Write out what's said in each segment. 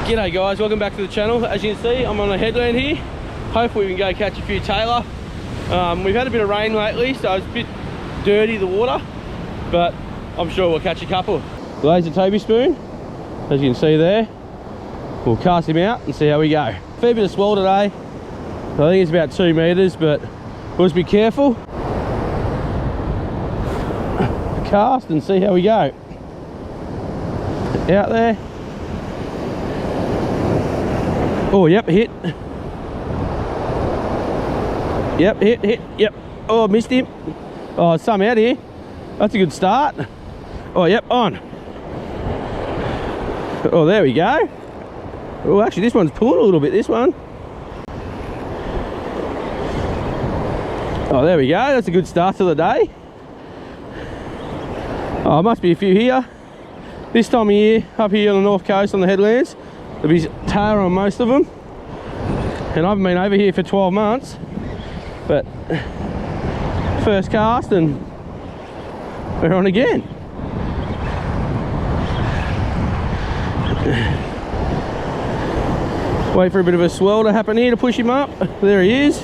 G'day guys, welcome back to the channel. As you can see, I'm on a headland here. Hopefully we can go catch a few tailor. We've had a bit of rain lately, so it's a bit dirty, the water, but I'm sure we'll catch a couple. Laser Toby spoon, as you can see there. We'll cast him out and see how we go. Fair bit of swell today. I think it's about 2 meters, but we'll just be careful. Cast and see how we go. Out there. Oh, yep, hit. Yep, hit, yep. Oh, missed him. Oh, some out here. That's a good start. Oh, yep, on. Oh, there we go. Oh, actually, this one's pulling a little bit, this one. Oh, there we go. That's a good start to the day. Oh, must be a few here. This time of year, up here on the north coast, on the headlands, there'll be tailor on most of them. And I haven't been over here for 12 months. But first cast and we're on again. Wait for a bit of a swell to happen here to push him up. There he is.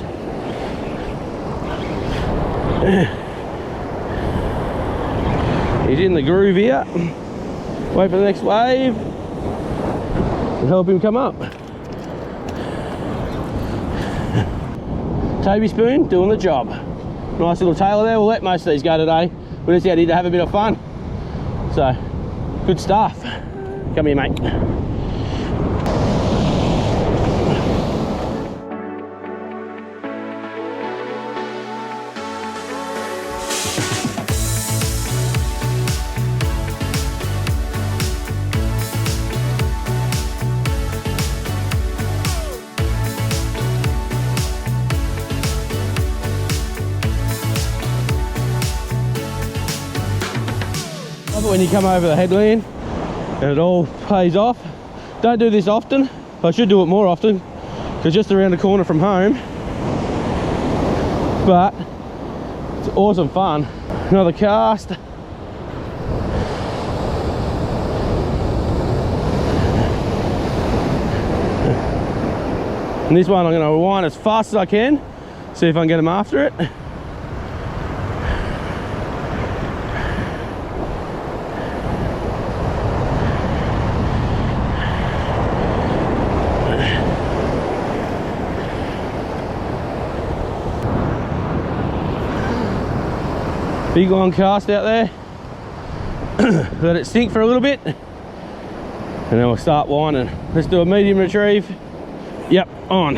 He's in the groove here. Wait for the next wave and help him come up. Toby spoon doing the job. Nice little tailor there. We'll let most of these go today. We're just out here to have a bit of fun. So, good stuff. Come here, mate. When you come over the headland and it all pays off. Don't do this often. I should do it more often because just around the corner from home, but it's awesome fun. Another cast. And this one I'm going to wind as fast as I can, see if I can get him after it. Big long cast out there. Let it sink for a little bit and then we'll start winding. Let's do a medium retrieve. Yep, on.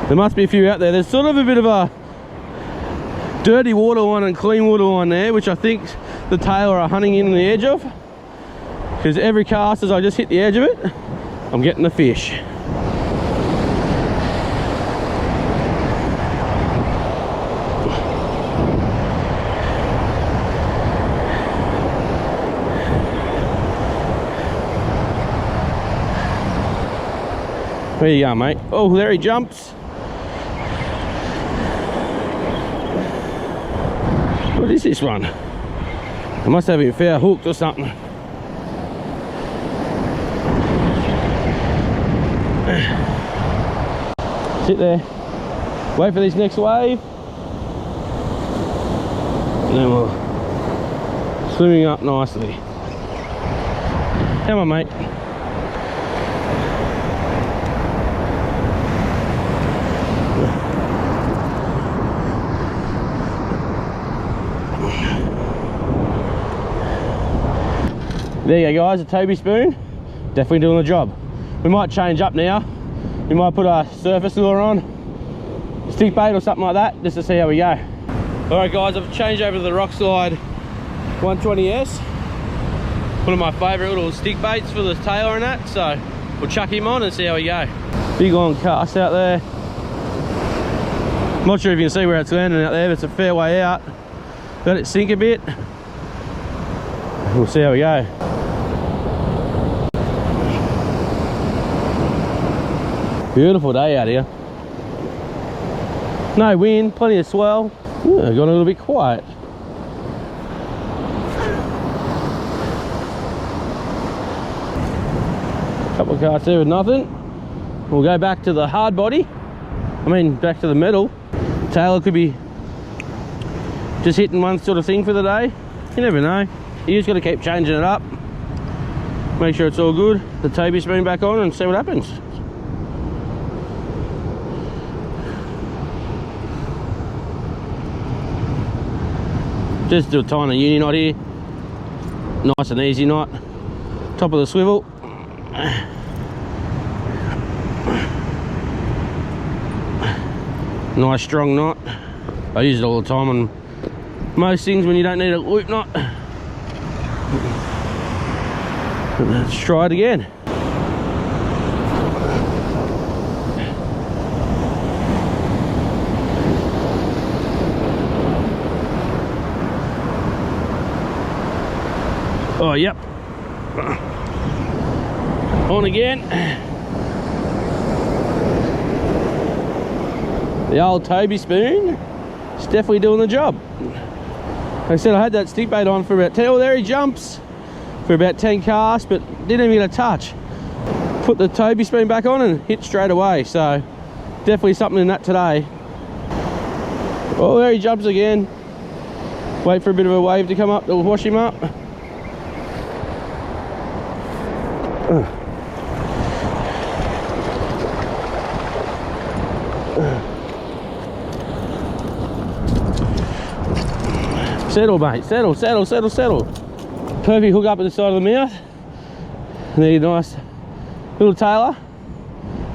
There must be a few out there. There's sort of a bit of a dirty water one and clean water one there, which I think the tailor are hunting in the edge of, because every cast as I just hit the edge of it, I'm getting the fish. There you go, mate. Oh, there he jumps. What is this one? I must have him fair hooked or something. Sit there. Wait for this next wave. And then we'll swimming up nicely. Come on, mate. There you go, guys, a Toby spoon. Definitely doing the job. We might change up now. We might put a surface lure on, stick bait or something like that, just to see how we go. All right, guys, I've changed over to the Rockslide 120S. One of my favourite little stick baits for the tailor and that, so we'll chuck him on and see how we go. Big long cast out there. I'm not sure if you can see where it's landing out there, but it's a fair way out. Let it sink a bit. We'll see how we go. Beautiful day out here. No wind, plenty of swell. Yeah, got a little bit quiet. Couple of casts there with nothing. We'll go back to the hard body. Back to the metal. Tailor could be just hitting one sort of thing for the day. You never know. You just got to keep changing it up. Make sure it's all good. The Toby spoon back on and see what happens. Just do a tiny uni knot here. Nice and easy knot. Top of the swivel. Nice strong knot. I use it all the time on most things when you don't need a loop knot. Let's try it again. Oh, yep. On again. The old Toby spoon. It's definitely doing the job. Like I said, I had that stick bait on for about 10. Oh, there he jumps for about 10 casts, but didn't even get a touch. Put the Toby spoon back on and hit straight away. So definitely something in that today. Oh, there he jumps again. Wait for a bit of a wave to come up to wash him up. Settle, mate, settle, settle, settle, settle. Perfect hook up at the side of the mouth. And there, nice little Tailor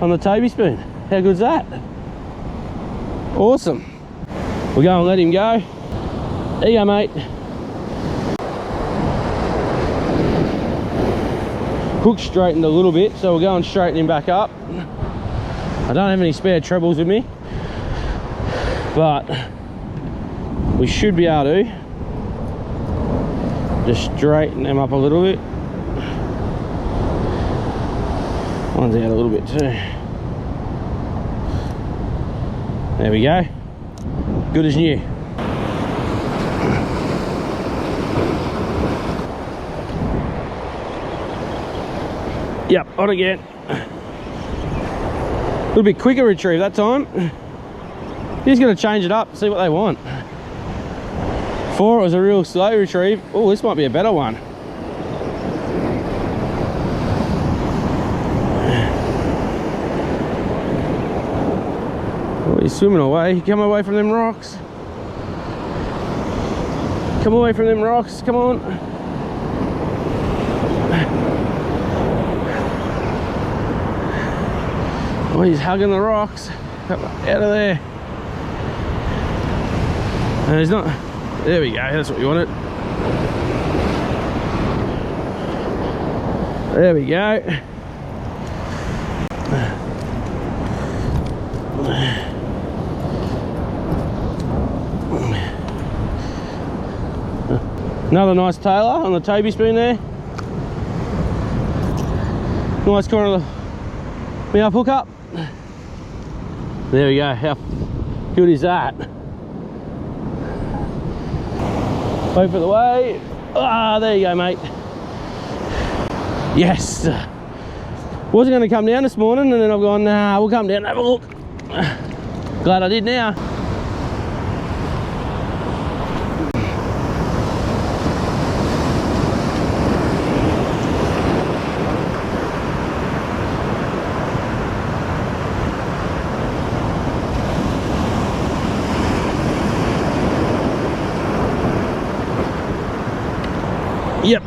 on the Toby spoon. How good's that? Awesome. We'll go and let him go. There you go, mate. Hook straightened a little bit, so we'll go and straighten him back up. I don't have any spare trebles with me, but we should be able to just straighten them up a little bit. One's out a little bit too. There we go. Good as new. Yep, on again. A little bit quicker retrieve that time. He's going to change it up, see what they want. Before it was a real slow retrieve. Oh, this might be a better one. Oh, he's swimming away. Come away from them rocks. Come away from them rocks, come on. Oh, he's hugging the rocks. Out of there. And he's not. There we go. That's what we wanted. There we go. Another nice Tailor on the Toby spoon there. Nice corner of the mouth hook up. There we go. How good is that? Wait for the wave. Ah, there you go, mate. Yes. Wasn't going to come down this morning, and then I've gone, nah, we'll come down and have a look. Glad I did now. Yep.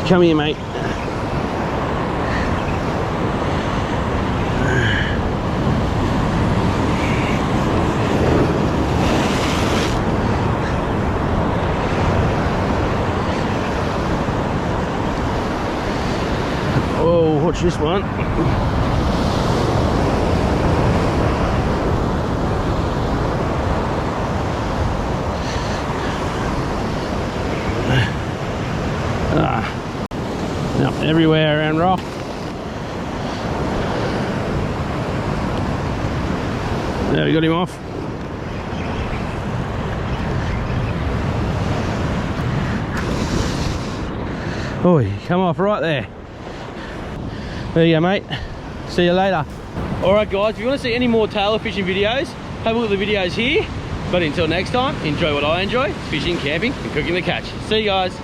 Come here, mate. Oh, watch this one. Now everywhere around rock. There, we got him off. Oh, he come off right there. There you go, mate. See you later. Alright guys, if you want to see any more tailor fishing videos, have a look at the videos here. But until next time, enjoy what I enjoy, fishing, camping and cooking the catch. See you guys.